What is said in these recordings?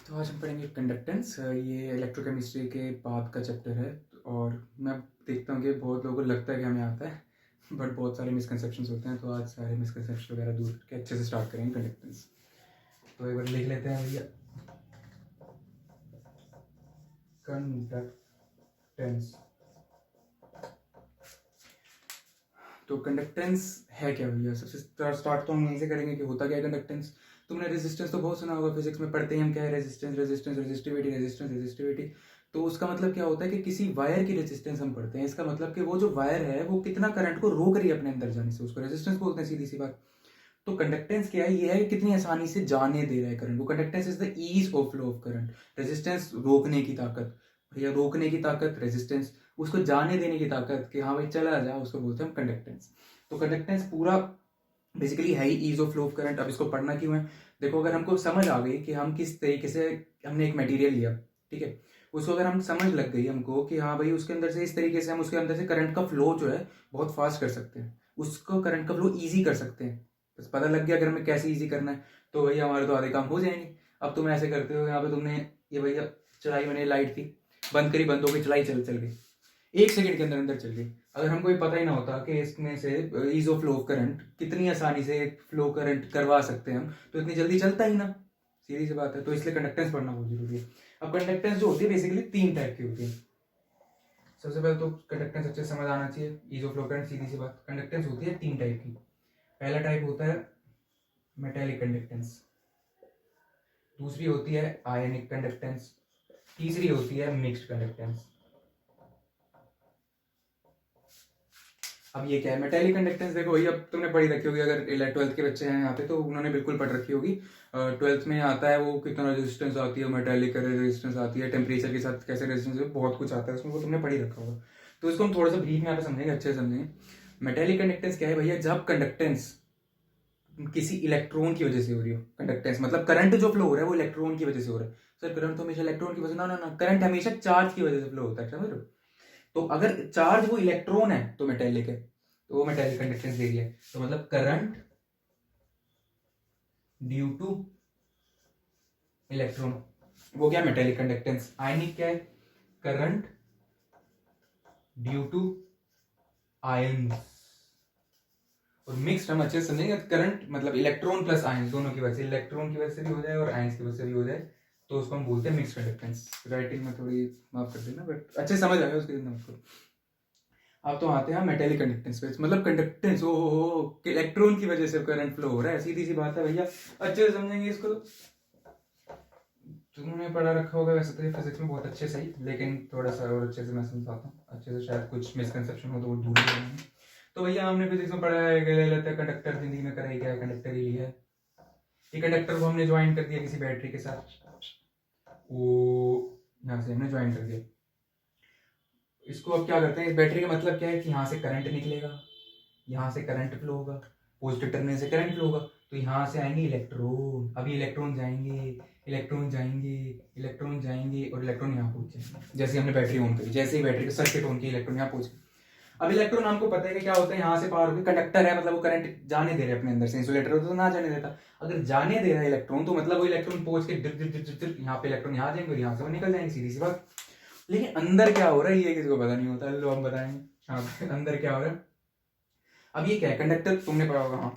तो आज हम पढ़ेंगे कंडक्टेंस। ये इलेक्ट्रोकेमिस्ट्री के बाद का चैप्टर है और मैं देखता हूँ कि बहुत लोगों को लगता है कि हमें आता है बट बहुत सारे मिसकंसेप्शंस होते हैं। तो आज सारे मिसकंसेप्शन वगैरह दूर करके अच्छे से स्टार्ट करेंगे कंडक्टेंस। तो एक बार लिख लेते हैं भैया, कंडक्टेंस। तो कंडक्टेंस है क्या भैया? सबसे स्टार्ट तो हम यहीं से करेंगे कि होता क्या है कंडक्टेंस। तुमने रेजिस्टेंस तो बहुत सुना होगा, फिजिक्स में पढ़ते ही हम क्या है, resistance resistance resistivity resistance resistivity. तो उसका मतलब क्या होता है कि किसी वायर की रेजिस्टेंस हम पढ़ते हैं। इसका मतलब कि वो जो वायर है वो कितना करंट को रोक रही है अपने अंदर जाने से, उसको रेजिस्टेंस बोलते हैं, सीधी सी बात। तो कंडक्टेंस क्या है? ये है कि कितनी आसानी से जाने दे रहा है करंट वो। Conductance is the ease of flow of current. Resistance रोकने की ताकत, या रोकने की ताकत रेजिस्टेंस, उसको जाने देने की ताकत कि हाँ भाई चला जा, उसको बोलते हैं हम कंडक्टेंस। तो कंडक्टेंस पूरा बेसिकली है ही ease of flow of current. अब इसको पढ़ना क्यों है? देखो, अगर हमको समझ आ गई कि हम किस तरीके से, हमने एक मटेरियल लिया, ठीक है, उसको अगर हम समझ लग गई हमको कि हाँ भाई उसके अंदर से इस तरीके से हम उसके अंदर से करंट का फ्लो जो है बहुत फास्ट कर सकते हैं, उसको करंट का फ्लो ईजी कर सकते हैं, बस पता लग गया अगर हमें कैसे ईजी करना है, तो भैया हमारे तो आधे काम हो जाएंगे। अब तुम ऐसे करते हो, यहाँ पे तुमने ये भैया चलाई, मैंने लाइट थी बंद करी, बंद हो गई, चलाई चल चल गई, 1 सेकंड के अंदर अंदर चल गई। अगर हमको ये पता ही ना होता कि इसमें से ease of flow of current कितनी आसानी से फ्लो करंट करवा सकते हैं हम, तो इतनी जल्दी चलता ही ना, सीधी सी बात है। तो इसलिए कंडक्टेंस पढ़ना बहुत जरूरी है। अब कंडक्टेंस जो होती है बेसिकली 3 टाइप की होती है। सबसे पहले तो कंडक्टेंस अच्छे से समझ आना चाहिए, ईज ऑफ फ्लो करंट, सीधी सी बात। कंडक्टेंस होती है 3 टाइप की। पहला टाइप होता है मेटेलिक कंडक्टेंस, दूसरी होती है आयनिक कंडक्टेंस, तीसरी होती है मिक्स्ड कंडक्टेंस। अब ये क्या है मेटेलिक कंडक्टेंस? देखो भाई, अब तुमने पढ़ी रखी होगी, अगर 12th के बच्चे हैं यहाँ पे तो उन्होंने बिल्कुल पढ़ रखी होगी। 12th में आता है वो कितना रेजिस्टेंस आती है, मेटेलिक रेजिस्टेंस आती है, टेम्परेचर के साथ कैसे रेजिस्टेंस है, बहुत कुछ आता है उसमें, वो तुमने पढ़ी रखा होगा। तो इसको हम थोड़ा सा ब्रीफ में यहाँ पे समझेंगे, अच्छे से समझेंगे। मेटेलिक कंडक्टेंस क्या है भैया? जब कंडक्टेंस किसी इलेक्ट्रॉन की वजह से हो रही हो। कंडक्टेंस मतलब करंट जो फ्लो हो रहा है वो इलेक्ट्रॉन की वजह से हो रहा है। सर करंट तो हमेशा इलेक्ट्रॉन की वजह से, ना ना ना, करंट हमेशा चार्ज की वजह से फ्लो होता है, समझ रहे हो? तो अगर चार्ज वो इलेक्ट्रॉन है तो मेटेलिक है, तो वो मेटेलिक कंडक्टेंस दे रही है। तो मतलब करंट ड्यू टू इलेक्ट्रॉन, वो क्या मेटेलिक कंडक्टेंस। आयनिक क्या है? Current due to ions. और मिक्स्ड हम अच्छे से समझेंगे, करंट मतलब इलेक्ट्रॉन प्लस आयंस दोनों की वजह से, इलेक्ट्रॉन की वजह से भी हो जाए और आयंस की वजह से भी हो जाए, तो उसको हम बोलते हैं मिक्स्ड कंडक्टेंस। राइटिंग में थोड़ी माफ कर देना, बट अच्छे समझ आएगा उसके दिन आपको। अब तो आते हैं मेटेलिक कंडक्टेंस पे। मतलब कंडक्टेंस ओ हो इलेक्ट्रॉन की वजह से करंट फ्लो हो रहा है, सीधी सी बात है भैया, अच्छे से समझेंगे इसको। तुमने पढ़ा रखा होगा वैसे तो फिजिक्स में बहुत अच्छे से ही, लेकिन थोड़ा सा और अच्छे से मैं समझाता हूँ, अच्छे से शायद कुछ मिसकंसेप्शन हो तो वो दूर हो जाएंगे। तो भैया हमने फिजिक्स में पढ़ा है, ले लेते हैं कंडक्टर, जिंदगी में करा ही क्या है, कंडक्टर ही लिया है। ये कंडक्टर को हमने ज्वाइन कर दिया किसी बैटरी के साथ, वो यहाँ से हमने ज्वाइन कर दिया। इसको अब क्या करते हैं, इस बैटरी का मतलब क्या है कि यहाँ से करंट निकलेगा, यहाँ से करंट फ्लो होगा, पॉजिटिव टर्मिनल से करंट फ्लो होगा, तो यहाँ से आएंगे इलेक्ट्रॉन, अभी इलेक्ट्रॉन जाएंगे, इलेक्ट्रॉन जाएंगे, इलेक्ट्रॉन जाएंगे और इलेक्ट्रॉन यहाँ पहुंच जाएंगे। जैसे हमने बैटरी ऑन करी, जैसे ही बैटरी का सर्किट ऑन किया, इलेक्ट्रॉन यहाँ पहुंच गए। अब इलेक्ट्रॉन हमको पता है कि क्या होता है, यहाँ से पार होकर कंडक्टर है, मतलब वो करंट जाने दे रहे हैं अपने अंदर से, इंसुलेटर होता तो ना जाने देता। अगर जाने दे रहा है इलेक्ट्रॉन तो मतलब वो इलेक्ट्रॉन पहुंच के यहाँ पे इलेक्ट्रॉन यहाँ जाएंगे और यहाँ से वो निकल जाएंगे, सीधी सी बात। लेकिन अंदर क्या हो रहा है ये किसी को पता नहीं होता, लो हम बताएंगे। हाँ, अंदर क्या हो रहा है। अब ये क्या है कंडक्टर, तुमने पढ़ा होगा, हाँ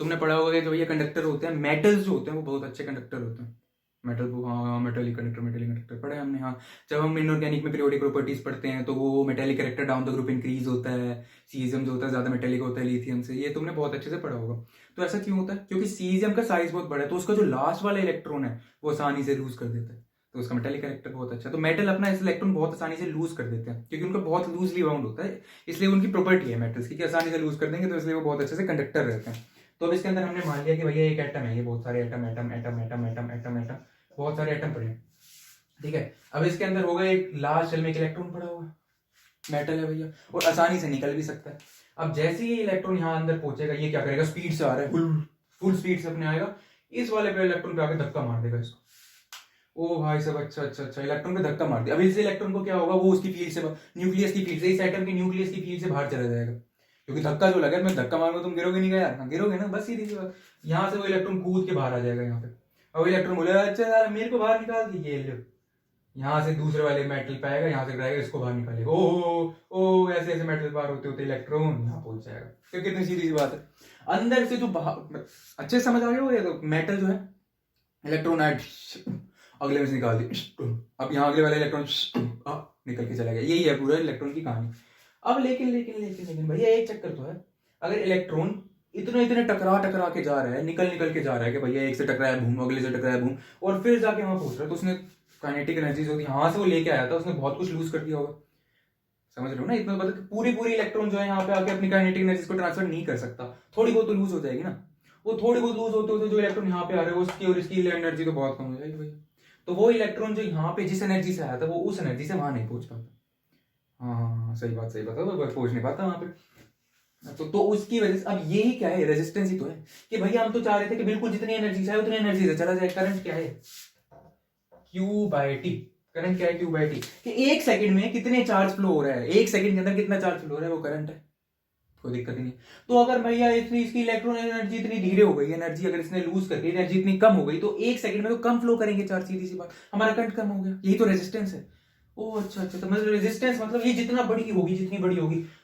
तुमने पढ़ा होगा कि जो ये कंडक्टर होते हैं, मेटल्स जो होते हैं वो बहुत अच्छे कंडक्टर होते हैं। मेटल, हाँ मेटेलिक कंडक्टर, मेटेलिक कंडक्टर पढ़े हमने, हाँ। जब हम इनऑर्गेनिक में पीरियोडिक प्रॉपर्टीज पढ़ते हैं तो वो metallic character down the group increase होता है, सीजियम जो होता है ज्यादा मेटेलिक होता है लिथियम से, ये तुमने बहुत अच्छे से पढ़ा होगा। तो ऐसा क्यों होता है? क्योंकि सीजियम का साइज बहुत बड़ा है, तो उसका जो लास्ट वाला इलेक्ट्रॉन है वो आसानी से लूज कर देता है, तो उसका मेटेलिक कैरेक्टर बहुत अच्छा है। तो मेटल अपना इस इलेक्ट्रॉन बहुत आसानी से लूज कर देते हैं, क्योंकि उनका बहुत लूजली बाउंड होता है, इसलिए उनकी प्रॉपर्टी है मेटल्स की कि आसानी से लूज कर देंगे, तो इसलिए वो बहुत अच्छे से कंडक्टर रहते हैं। तो अब इसके अंदर हमने मान लिया कि भैया एक एटम है, ये बहुत सारे atom atom atom atom atom atom atom बहुत सारे एटम पड़े हैं, ठीक है। अब इसके अंदर होगा एक लास्ट शेल में एक इलेक्ट्रॉन पड़ा होगा, मेटल है भैया, और आसानी से निकल भी सकता है। अब जैसे ही इलेक्ट्रॉन यहाँ अंदर पहुंचेगा, ये क्या करेगा, स्पीड से आ रहा है, फुल स्पीड से अपने आएगा, इस वाले पे इलेक्ट्रॉन पे आके धक्का मार देगा इसको। ओ भाई साहब, अच्छा अच्छा अच्छा, इलेक्ट्रॉन पे धक्का मार दिया। अब इस इलेक्ट्रॉन को क्या होगा, वो उसकी फील्ड से, न्यूक्लियस की फील्ड से, इस एटम की न्यूक्लियस की फील्ड से बाहर चला जाएगा, क्योंकि धक्का जो लगा, मैं धक्का मारूंगा तुम गिरोगे नहीं यार, हाँ गिरोगे ना, बस सीधी सी बात। यहाँ से वो इलेक्ट्रॉन कूद के बाहर आ जाएगा यहाँ पे। अब इलेक्ट्रॉन बोले अच्छा यार मेरे को बाहर निकाल दी, ये लो यहाँ से दूसरे वाले मेटल पे आएगा, यहाँ से टकराएगा, इसको बाहर निकालेगा, ओ ऐसे ऐसे मेटल पार होते होते इलेक्ट्रॉन यहाँ पहुंच जाएगा। तो कितनी सीधी सी बात है। अंदर से जो बाहर अच्छे समझ आ गया हो, तो मेटल जो है इलेक्ट्रॉन आए अगले में से निकाल दी, अब यहाँ अगले वाले इलेक्ट्रॉन निकल के चला गया। यही है पूरा इलेक्ट्रॉन की कहानी। अब लेकिन लेकिन लेकिन लेकिन भैया एक चक्कर तो है, अगर इलेक्ट्रॉन इतने इतने टकरा के जा रहा है, निकल के जा रहा है कि भैया एक से टकराया बूम, अगले से टकराया बूम, और फिर जाके वहां पहुंच रहा है, तो उसने काइनेटिक एनर्जी होती है वहां से वो लेके आया था, उसने बहुत कुछ लूज कर दिया होगा। समझ रहे हो ना? इतना मतलब पूरी पूरी इलेक्ट्रॉन जो है यहाँ पे आके अपनी काइनेटिक एनर्जी को ट्रांसफर नहीं कर सकता, थोड़ी बहुत तो लूज हो जाएगी ना। वो थोड़ी बहुत लूज होते होते जो इलेक्ट्रॉन यहाँ पे आ रहे हैं उसकी और इसकी एनर्जी तो बहुत कम हो जाएगी भैया। तो वो इलेक्ट्रॉन जो यहाँ पे जिस एनर्जी से आया था वो उस एनर्जी से वहां नहीं पहुंच पाता। हाँ सही बात पहुंच नहीं पाता वहां पे। तो उसकी वजह से अब यही क्या है, रेजिस्टेंस ही तो है कि भैया हम तो चाह रहे थे कि बिल्कुल जितनी एनर्जी से उतनी एनर्जी से चला जाए। करंट क्या है, Q/T। करंट क्या है, Q/T, कि एक सेकंड में कितने चार्ज फ्लो हो रहा है, एक सेकंड के अंदर कितना चार्ज फ्लो हो रहा है, वो करंट है, कोई दिक्कत ही नहीं। तो अगर भैया इतनी इसकी इलेक्ट्रॉन एनर्जी इतनी धीरे हो गई, एनर्जी अगर इसने लूज करके एनर्जी इतनी कम हो गई, तो एक सेकंड में तो कम फ्लो करेंगे चार्ज, सीधी सी बात, हमारा करंट कम हो गया। यही तो रेजिस्टेंस है। ओ अच्छा, तो मतलब रेजिस्टेंस मतलब ये जितना बड़ी होगी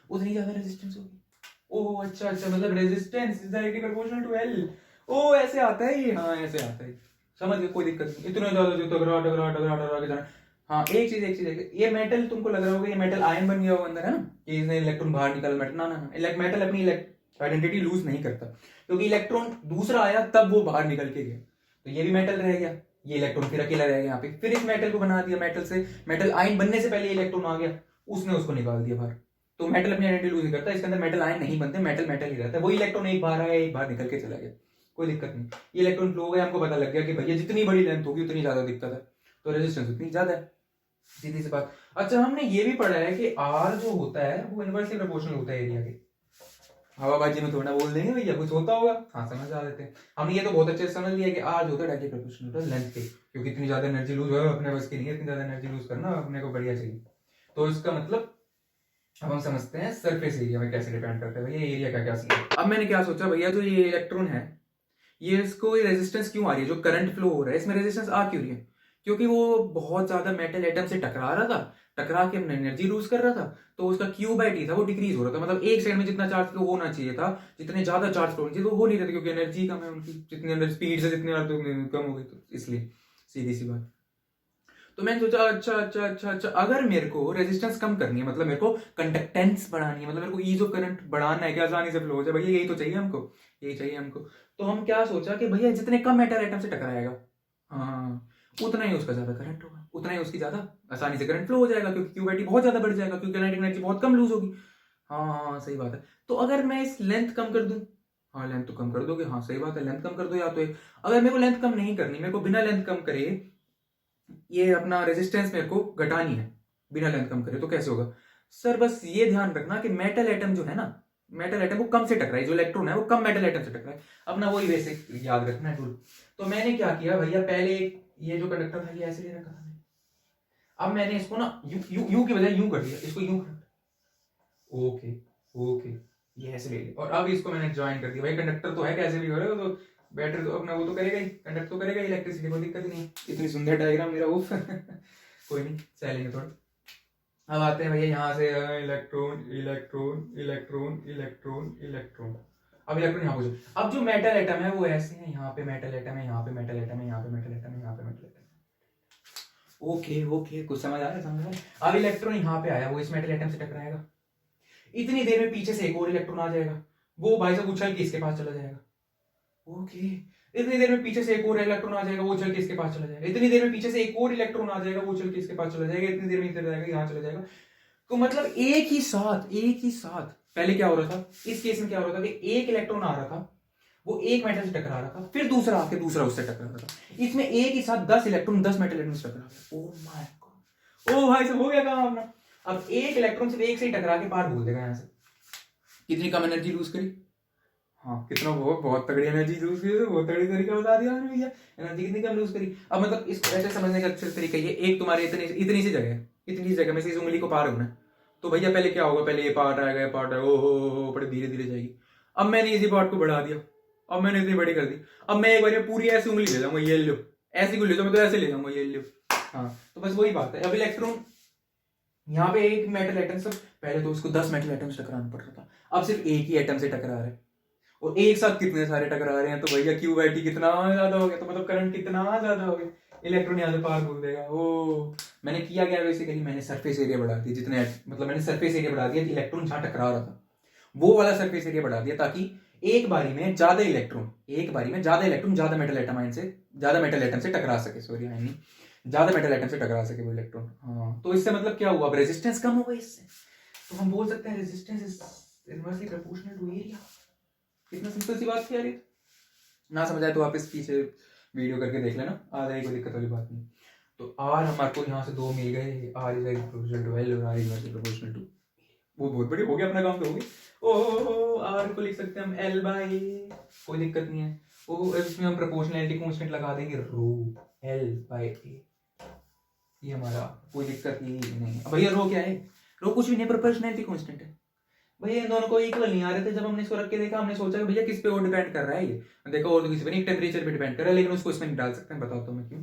उतनी ज्यादा रेजिस्टेंस होगी। ओ अच्छा, मतलब resistance is directly proportional to L। Oh ऐसे आता है ये, हाँ ऐसे आता है, समझ गए, कोई दिक्कत नहीं। इतना ज्यादा जो टकरा के जाना। हाँ एक चीज है, ये मेटल तुमको लग रहा होगा ये मेटल आयन बन गया होगा अंदर, है ना, कि इसने इलेक्ट्रॉन बाहर निकाल, मेटल ना मेटल अपनी आइडेंटिटी लूज नहीं करता, क्योंकि इलेक्ट्रॉन दूसरा आया तब वो बाहर निकल के गया, तो ये भी मेटल रह गया, ये इलेक्ट्रॉन फिर अकेला रह गया यहाँ पे, फिर इस मेटल को बना दिया, मेटल आयन बनने से पहले इलेक्ट्रॉन आ गया, उसने उसको निकाल दिया बाहर। तो मेटल अपनी आइडेंटिटी लूज नहीं करता, इसके अंदर मेटल आयन नहीं बनते, मेटल ही रहता है। वो इलेक्ट्रॉन एक बार आया एक बार निकल के चला गया, कोई दिक्कत नहीं। ये इलेक्ट्रॉन फ्लो हो गया, हमको पता लग गया कि भैया जितनी बड़ी लेंथ होगी उतनी ज्यादा दिक्कत है, तो रेजिस्टेंस उतनी ज्यादा है, सीधी सी बात। अच्छा हमने ये भी पढ़ा है कि आर जो होता है वो इनवर्सली प्रोपोर्शनल होता है एरिया के। हवाबाजी में थोड़ा बोल देंगे भैया कुछ होता होगा, हाँ समझ आ देते हैं। हमने ये तो बहुत अच्छे से समझ लिया कि आर जो होता है डायरेक्टली प्रोपोर्शनल होता है लेंथ के, क्योंकि इतनी ज्यादा एनर्जी लूज हो अपने बस की नहीं है, इतनी ज्यादा एनर्जी लूज करना अपने को बढ़िया चाहिए। तो इसका मतलब अब हम समझते हैं सरफेस एरिया में कैसे डिपेंड करता है भैया एरिया का क्या सीन है। अब मैंने क्या सोचा भैया, जो ये इलेक्ट्रॉन है ये इसको रेजिस्टेंस क्यों आ रही है, जो करंट फ्लो हो रहा है इसमें रेजिस्टेंस आ क्यों रही है, क्योंकि वो बहुत ज्यादा मेटल एटम से टकरा रहा था, टकरा के एनर्जी लूज कर रहा था, तो उसका Q/T था वो डिक्रीज हो रहा था, मतलब एक सेकंड में जितना चार्ज फ्लो होना चाहिए था, जितने ज्यादा चार्ज फ्लो होना चाहिए वो हो नहीं रहा था, क्योंकि एनर्जी कम है उनकी, जितनी अंदर स्पीड से जितनी कम हो गई, तो इसलिए सीधी सी बात। तो मैंने सोचा अच्छा, अगर मेरे को रेजिस्टेंस कम करनी है, मतलब मेरे को कंडक्टेंस बढ़ानी है, मतलब मेरे को ईज ऑफ करंट बढ़ाना है कि आसानी से फ्लो हो जाए, भैया यही तो चाहिए हमको, यही चाहिए हमको। तो हम क्या सोचा कि भैया जितने कम मेटल एटम से टकराएगा, हाँ उतना ही उसका ज्यादा करंट होगा, उतना ही उसकी ज्यादा आसानी से करंट फ्लो हो जाएगा, क्योंकि Q/T बहुत ज्यादा बढ़ जाएगा, क्योंकि काइनेटिक एनर्जी बहुत कम लूज होगी। हाँ सही बात है। तो अगर मैं इस लेंथ कम कर दूं, हाँ लेंथ तो कम कर दोगे, हाँ सही बात है, लेंथ कम कर दो, या तो अगर मेरे को लेंथ कम नहीं करनी, मेरे को बिना लेंथ कम करे ये अपना रेजिस्टेंस मेरे को घटानी है, बिना लेंथ कम करे, तो कैसे होगा सर? बस ये ध्यान रखना कि मेटल एटम जो है ना, मेटल एटम वो कम से टकराए, जो इलेक्ट्रॉन है वो कम मेटल एटम से टकराए, अपना वही बेसिक याद रखना है रूल। तो मैंने क्या किया भैया, पहले ये जो कंडक्टर था ये ऐसे ले रखा था, अब मैंने इसको ना यू की बजाय यूं कर दिया, इसको यूं कर, ओके ये ऐसे ले लिया, और अब इसको मैंने ज्वाइन कर दिया। भाई कंडक्टर तो है, कैसे भी हो रहा है, तो बैटरी तो अपना वो तो करेगा ही, कंडक्ट तो करेगा इलेक्ट्रिसिटी, कोई दिक्कत नहीं। इतनी सुंदर डायग्राम मेरा वो कोई नहीं, सह लेंगे थोड़ा। अब आते हैं भैया यहाँ से electron electron electron electron electron, अब इलेक्ट्रॉन यहाँ पूछो। अब जो मेटल एटम है वो ऐसे है, यहाँ पे मेटल एटम है, यहाँ पे मेटल एटम है, यहाँ पे मेटल एटम है, यहाँ पे मेटल एटम है। ओके कुछ समझ आ रहा है, समझ आ रहा है। अब इलेक्ट्रॉन यहाँ पे आया, वो इस मेटल एटम से टकराएगा, इतनी देर में पीछे से एक और इलेक्ट्रॉन आ जाएगा, वो भाई साहब उछल के इसके पास चला जाएगा। ओके, इतनी देर में पीछे से एक और इलेक्ट्रॉन आ जाएगा, वो चल के इसके पास चला जाएगा, इतनी देर में पीछे से एक और इलेक्ट्रॉन आ जाएगा, वो चल के इसके पास चला जाएगा, इतनी देर में इधर जाएगा, यहाँ चला जाएगा। तो मतलब एक ही साथ पहले क्या हो रहा था, इस केस में क्या हो रहा था कि एक इलेक्ट्रॉन आ रहा था, वो एक मेटल से टकरा रहा था, फिर दूसरा आके दूसरा उससे टकरा रहा था, इसमें एक ही साथ 10 इलेक्ट्रॉन 10 मेटल एटम से टकरा रहा। ओ माय गॉड, ओ भाई साहब हो गया काम अपना। अब एक इलेक्ट्रॉन सिर्फ एक से ही टकरा के पार बोल देगा यहाँ से, कितनी कम एनर्जी लूज करी, हाँ कितना बहुत तगड़ी एनर्जी लूज करी, तो बहुत तगड़ी तरीका बता दिया मैंने भैया, एनर्जी कितनी कम लूज करी। अब मतलब इसको ऐसे समझने का अच्छे तरीका ये, एक तुम्हारे इतनी सी जगह में से इस उंगली को पार होना है, तो भैया पहले क्या होगा, पहले ये पार्ट आएगा, ये पार्ट आएगा, ओ बड़े धीरे धीरे जाएगी। अब मैंने इसी पार्ट को बढ़ा दिया, अब मैंने इतनी बड़ी कर दी, अब मैं एक बार पूरी ऐसी उंगली ले जाऊंगा, ये लो, ऐसी को ले जाऊंगा तो ऐसे ले जाऊंगा, ये लो। हाँ, तो बस वही बात है। अब इलेक्ट्रॉन यहाँ पे एक मेटल एटम से, पहले तो उसको 10 मेटल एटम से टकराना पड़ रहा था, अब सिर्फ एक ही एटम से टकरा रहा है, और एक साथ कितने सारे टकरा रहे हैं, तो भैया क्यू बाई टी कितना ज्यादा हो गया, तो मतलब करंट कितना ज्यादा हो गया, इलेक्ट्रॉन यहाँ से पार बोल देगा। ओ मैंने किया क्या बेसिकली, मैंने सरफेस एरिया बढ़ा दिया, जितने मतलब मैंने सरफेस एरिया बढ़ा दिया, इलेक्ट्रॉन जहाँ टकरा रहा था वो वाला सरफेस एरिया बढ़ा दिया, ताकि एक बारी में ज्यादा इलेक्ट्रॉन ज्यादा मेटल एटम आयन से, ज्यादा मेटल एटम से टकरा सके, सॉरी आई मीन ज्यादा मेटल एटम से टकरा सके वो इलेक्ट्रॉन। हाँ, तो इससे मतलब क्या हुआ, अब रेजिस्टेंस कम होगा इससे, तो हम बोल सकते हैं resistance is inversely proportional to area. कितना सिंपल सी बात थी यार, ना समझ आए तो आप इस पीछे वीडियो करके देख लेना, आ जाएगी, कोई दिक्कत वाली बात नहीं। तो आर हमारे को यहाँ से 2 मिल गए, R is proportional to L और आर इज प्रोपोर्शनल टू, वो बहुत बढ़िया हो गया, अपना काम तो हो गया। ओ आर को लिख सकते हैं हम एल बाई, कोई दिक्कत नहीं है। ओ इसमें हम प्रोपोर्शनैलिटी कांस्टेंट लगा देंगे रो एल बाई ए, ये हमारा कोई दिक्कत ही नहीं है। भैया रो क्या है, रो कुछ भी नहीं, प्रोपोर्शनैलिटी कांस्टेंट है भैया, इन दोनों को इक्वल नहीं आ रहे थे। जब हमने इसको रख के देखा, हमने सोचा कि भैया किस पे और डिपेंड कर रहा है ये, देखो और तो किसी पे नहीं, टेम्परेचर पे डिपेंड कर रहा है, लेकिन उसको इसमें नहीं डाल सकते हैं, बताता हूँ मैं क्यों।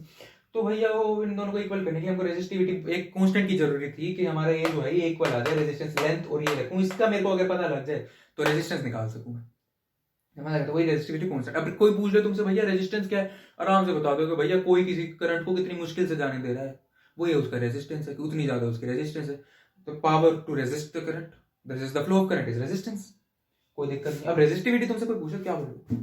तो भैया वो इन दोनों को इक्वल करने के लिए हमको रेजिस्टिविटी एक कांस्टेंट की जरूरत थी, कि हमारा ये जो है ये इक्वल आ जाए, रेजिस्टेंस लेंथ और ये रखूं, इसका मेरे को अगर पता लग जाए तो रेजिस्टेंस निकाल सकूं मैं, समझ रहे, तो वही रेजिस्टिविटी कांस्टेंट। अब कोई पूछ ले तुमसे भैया रेजिस्टेंस क्या है, आराम से बता दो कि भैया कोई किसी करंट को कितनी मुश्किल से जाने दे रहा है, वो ये उसका रेजिस्टेंस है, कि उतनी ज्यादा उसकी रेजिस्टेंस है, तो power to resist the current, this is the flow of current is resistance, कोई दिक्कत नहीं। अब रेजिस्टिविटी तुमसे कोई पूछे क्या बोलोगे,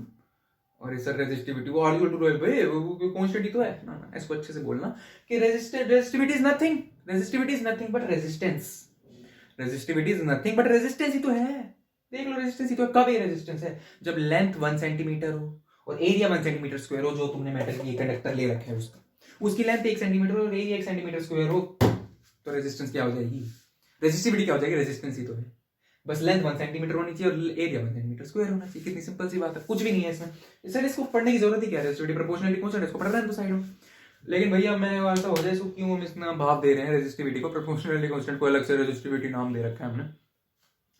और सर रेजिस्टिविटी वो आर्टिकल टू भाई वो कांस्टेंट ही तो है ना, ना इसको अच्छे से बोलना कि resistivity is nothing but resistance, resistivity is nothing but resistance ही तो है, देख लो रेजिस्टेंस ही तो है। कब ये रेजिस्टेंस है, जब लेंथ 1 सेंटीमीटर हो और एरिया 1 सेंटीमीटर स्क्वायर हो, जो तुमने मेटल की कंडक्टर ले रखा है उसका, उसकी लेंथ 1 सेंटीमीटर और एरिया 1 सेंटीमीटर स्क्वायर हो, तो रेजिस्टेंस क्या हो जाएगी, रेजिस्टिविटी क्या हो जाएगी, रेजिस्टेंस ही तो है, बस लेंथ 1 सेंटीमीटर होनी चाहिए और एरिया 1 सेंटीमीटर स्क्वायर होना चाहिए, कितनी सिंपल सी बात है, कुछ भी नहीं है इसमें। सर इसको पढ़ने की जरूरत ही क्या है, रेजिस्टिविटी प्रोपोर्शनलिटी कांस्टेंट इसको पढ़ रहे हैं तो साइड में, लेकिन भैया मैं ऐसा हो जाए इसको क्यों हम इतना भाव दे रहे हैं रेजिस्टिविटी को, प्रोपोर्शनलिटी कांस्टेंट को अलग से रेजिस्टिविटी नाम दे रखा है हमने,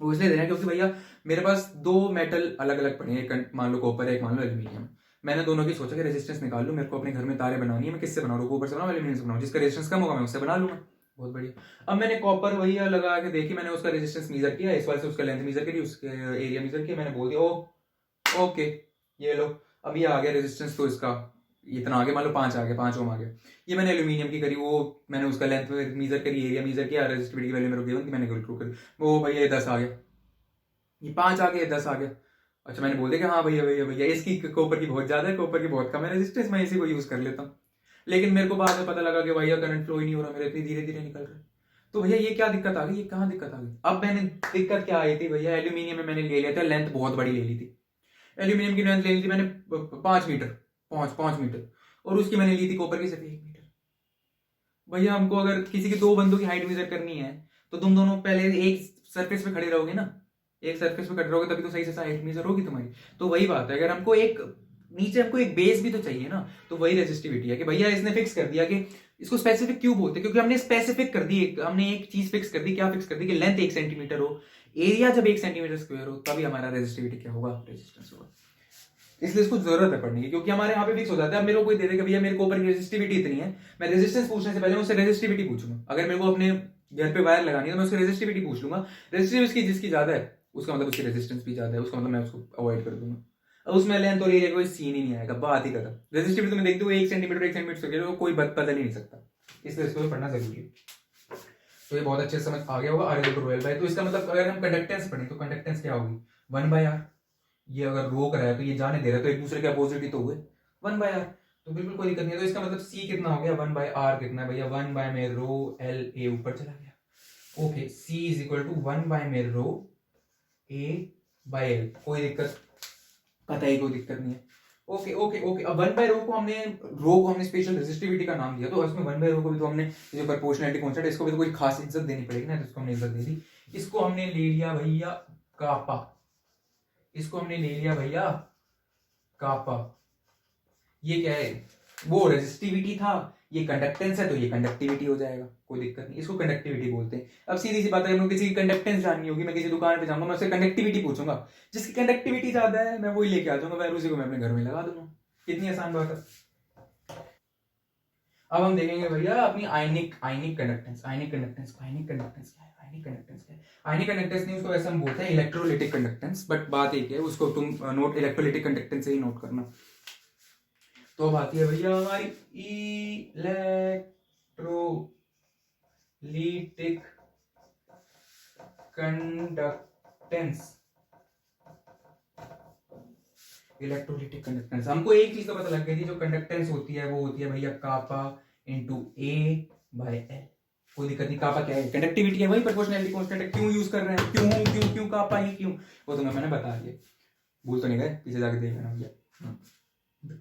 वो इसलिए दे रहे हैं क्योंकि भैया मेरे पास 2 मेटल अलग अलग पड़े हैं, एक मान लो कॉपर है, एक मान लो एल्यूमिनियम, मैंने दोनों की सोचा कि रेजिस्टेंस निकाल लूं, मेरे को अपने घर में तारे बनानी है, मैं किससे बनाऊं, कॉपर से बनाऊं एल्यूमिनियम से बनाऊं, जिसका रेजिस्टेंस कम होगा मैं उससे बना लूंगा, बहुत बढ़िया। अब मैंने कॉपर भैया लगा के देखी, मैंने उसका रेजिस्टेंस मेजर किया, इस वाले से उसका लेंथ मेजर करी, उसके एरिया मेजर किया, मैंने बोल दिया ओ ओके ये लो, अब ये आ गया रेजिस्टेंस, तो इसका इतना आगे मान लो 5 आ गया, 5 ओम आ गया। ये मैंने एल्यूमिनियम की करी, वो मैंने उसका लेंथ मेजर करी, एरिया मेजर किया, रेजिस्टिविटी की वैल्यू मेरे को गिवन थी, मैंने कैलकुलेट करी, वो भैया 10 आ गया, ये 5 आ गया, 10 आ गया। अच्छा मैंने बोल दिया कि हाँ भैया भैया भैया इसकी कॉपर की बहुत ज्यादा है, कॉपर की बहुत कम है रेजिस्टेंस, मैं इसी को यूज कर लेता हूँ। लेकिन मेरे को बाद में पता लगा कि भैया करंट फ्लो ही नहीं हो रहा, मेरे इतनी धीरे धीरे निकल रहा है, तो भैया ये क्या दिक्कत आ गई, ये कहाँ दिक्कत आ गई। अब मैंने दिक्कत क्या आई थी भैया, एल्यूमिनियम में मैंने ले लिया था, लेंथ बहुत बड़ी ले ली थी, एल्यूमिनियम की लेंथ ले ली थी मैंने 5 मीटर, 5 मीटर, और उसकी मैंने ली थी कॉपर की सिर्फ 1 मीटर। भैया हमको अगर किसी की 2 बंदों की हाइट मेजर करनी है, तो तुम दोनों पहले एक सरफेस पे खड़े रहोगे ना, एक सरफेस पे खड़े रहोगे तभी तो सही से हाइट मेजर होगी तुम्हारी। तो वही बात है, अगर हमको एक नीचे हमको एक बेस भी तो चाहिए ना, तो वही रेजिस्टिविटी है कि भैया इसने फिक्स कर दिया कि इसको स्पेसिफिक क्यों बोलते हैं, क्योंकि हमने स्पेसिफिक कर दी, हमने एक चीज फिक्स कर दी, क्या फिक्स कर दी कि लेंथ 1 सेंटीमीटर हो, एरिया जब 1 सेंटीमीटर स्क्वायर हो, तभी हमारा रेजिस्टिविटी क्या होगा, रेजिस्टेंस होगा। इसलिए इसको जरूरत है पढ़ने की, क्योंकि हमारे यहाँ पे फिक्स हो जाता है। अब मेरे को कोई दे देगा भैया मेरे को ऊपर की रेजिस्टिविटी इतनी है, मैं रेजिस्टेंस पूछने से पहले उससे रेजिस्टिविटी पूछूंगा। अगर मेरे को अपने घर पे वायर लगानी है तो मैं उसकी रेजिस्टिविटी पूछ लूंगा, रेजिस्टिविटी जिसकी ज्यादा है उसका मतलब उसकी रेजिस्टेंस भी ज्यादा है, उसका मतलब मैं उसको अवॉइड कर दूंगा। अब उसमें लेंथ और एरिया कोई सीन ही नहीं आएगा, बात ही खत्म। रेजिस्टिविटी तुम्हें देखते हो 1 सेंटीमीटर 1 सेंटीमीटर कोई बदल ही नहीं सकता, इसलिए इसको पढ़ना जरूरी है। तो ये बहुत अच्छे से समझ आ गया होगा, R is equal to L by, तो इसका मतलब अगर हम कंडक्टेंस पढ़ें तो कंडक्टेंस क्या होगी, 1 बाय आर। ये अगर रोक रहा है तो ये जाने दे रहा है, तो एक दूसरे के अपोजिट ही तो हुए, 1 बाय आर, तो बिल्कुल कोई दिक्कत नहीं है। तो इसका मतलब सी कितना हो गया, 1 बाय आर कितना है भैया, 1 बाय में रो एल ए ऊपर चला गया, okay, C is equal to 1 by में रो ए बाय एल, कोई दिक्कत, कतई कोई दिक्कत नहीं है। ओके ओके ओके, अब 1 बाय रो को हमने स्पेशल रेजिस्टिविटी का नाम दिया, तो इसमें 1 बाय रो को भी तो हमने जो प्रोपोर्शनलिटी कांस्टेंट है इसको भी तो कोई खास इज्जत देनी पड़ेगी ना, तो इसको हमने इज्जत दे दी। इसको हमने ले लिया भैया कापा, इसको हमने ले लिया भैया कापा। ये क्या है, वो रेजिस्टिविटी था, ये कंडक्टेंस है तो ये कंडक्टिविटी हो जाएगा, कोई दिक्कत नहीं, इसको कंडक्टिविटी बोलते हैं। अब सीधी सी बात है, किसी की कंडक्टेंस जाननी होगी, मैं किसी दुकान पे जाऊंगा, मैं उससे कंडक्टिविटी पूछूंगा, जिसकी कंडक्टिविटी ज्यादा है मैं वही लेके आ जाऊंगा, फिर उसी को मैं अपने घर में लगा दूंगा। कितनी आसान बात है। अब हम देखेंगे भैया अपनी आयनिक कंडक्टेंस। आयनिक कंडक्टेंस क्या है? आयनिक कंडक्टेंस क्या है? आयनिक कंडक्टेंस नहीं, उसको वैसे हम बोलते हैं इलेक्ट्रोलिटिक कंडक्टेंस, बट बात एक है, उसको तुम नोट इलेक्ट्रोलिटिक कंडक्टेंस से ही नोट करना। तो अब आती है भैया हमारी इलेक्ट्रोलिटिक कंडक्टेंस। इलेक्ट्रोलिटिक कंडक्टेंस हमको एक चीज का पता लग गई थी, जो कंडक्टेंस होती है वो होती है भैया कापा इंटू ए बाय एल। कोई दिक्कत नहीं, कापा क्या है? कंडक्टिविटी है, वही प्रोपोर्शनैलिटी कांस्टेंट है। क्यों यूज कर रहे हैं? क्यों कापा ही क्यों, वो तुम्हें मैंने बता दिया, भूल तो नहीं गए, पीछे जाके देख लेना भैया।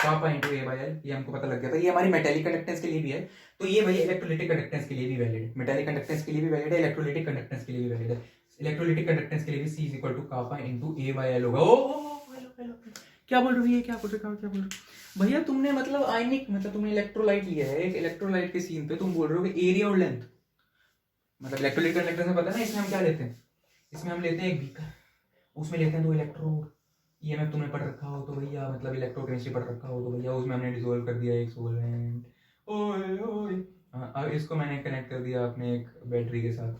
कापा इंटू ए बाय एल, ये हमको पता लग गया था। ये हमारी मेटालिक कंडक्टेंस के लिए भी है, तो ये भैया इलेक्ट्रोलिटिक कंडक्टेंस के लिए भी वैलिड है। मेटालिक कंडक्टेंस के लिए भी वैलिड है, इलेक्ट्रोलिटिक कंडक्टेंस के लिए भी वैलिड है। इलेक्ट्रोलिटिक कंडक्टेंस के लिए भी C is equal to kappa into A by L होगा। हेलो, क्या बोल रही है? क्या बोल रहे भैया? तुमने मतलब आयनिक, मतलब तुमने इलेक्ट्रोलाइट लिया है, एक इलेक्ट्रोलाइट के सीन पे तुम बोल रहे हो कि एरिया और लेंथ, मतलब इलेक्ट्रोलिटिक कंडक्टेंस में पता है ना, इसमें हम क्या लेते हैं? इसमें हम लेते हैं एक बीकर, उसमें लेते हैं 2 इलेक्ट्रोड। ये मैं तुमने पढ़ रखा हो तो भैया, मतलब इलेक्ट्रोकेमिस्ट्री पढ़ रखा हो तो भैया, उसमें हमने डिसॉल्व कर दिया एक सोलेंट। अब इसको मैंने कनेक्ट कर दिया अपने एक बैटरी के साथ।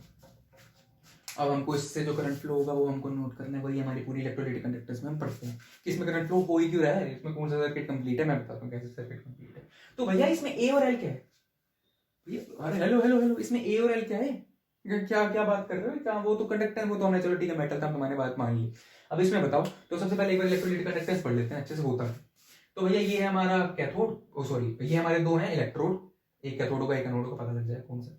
अब हमको इससे जो करंट फ्लो होगा वो हमको नोट करना है, वही हमारी पूरी इलेक्ट्रोलाइटिक कंडक्टेंस में हम पढ़ते हैं कि इसमें करंट फ्लो हो ही क्यों रहा है, इसमें कौन सा सर्किट कंप्लीट है, मैं बताता हूँ कैसे सर्किट कंप्लीट है। तो भैया इसमें ए और एल क्या है? अरे हेलो, इसमें ए और एल क्या है? क्या बात कर रहे हो? क्या वो तो कंडक्टर, वो तो हमने, चलो ठीक है मेटल था, तुम्हारी बात मान ली। अब इसमें बताओ, तो सबसे पहले एक बार इलेक्ट्रोलाइटिक कंडक्टेंस पढ़ लेते हैं, अच्छे से होता है। तो भैया ये है हमारा कैथोड, सॉरी ये हमारे 2 हैं इलेक्ट्रोड, एक कैथोड होगा एक एनोड होगा, पता लग जाए कौन सा।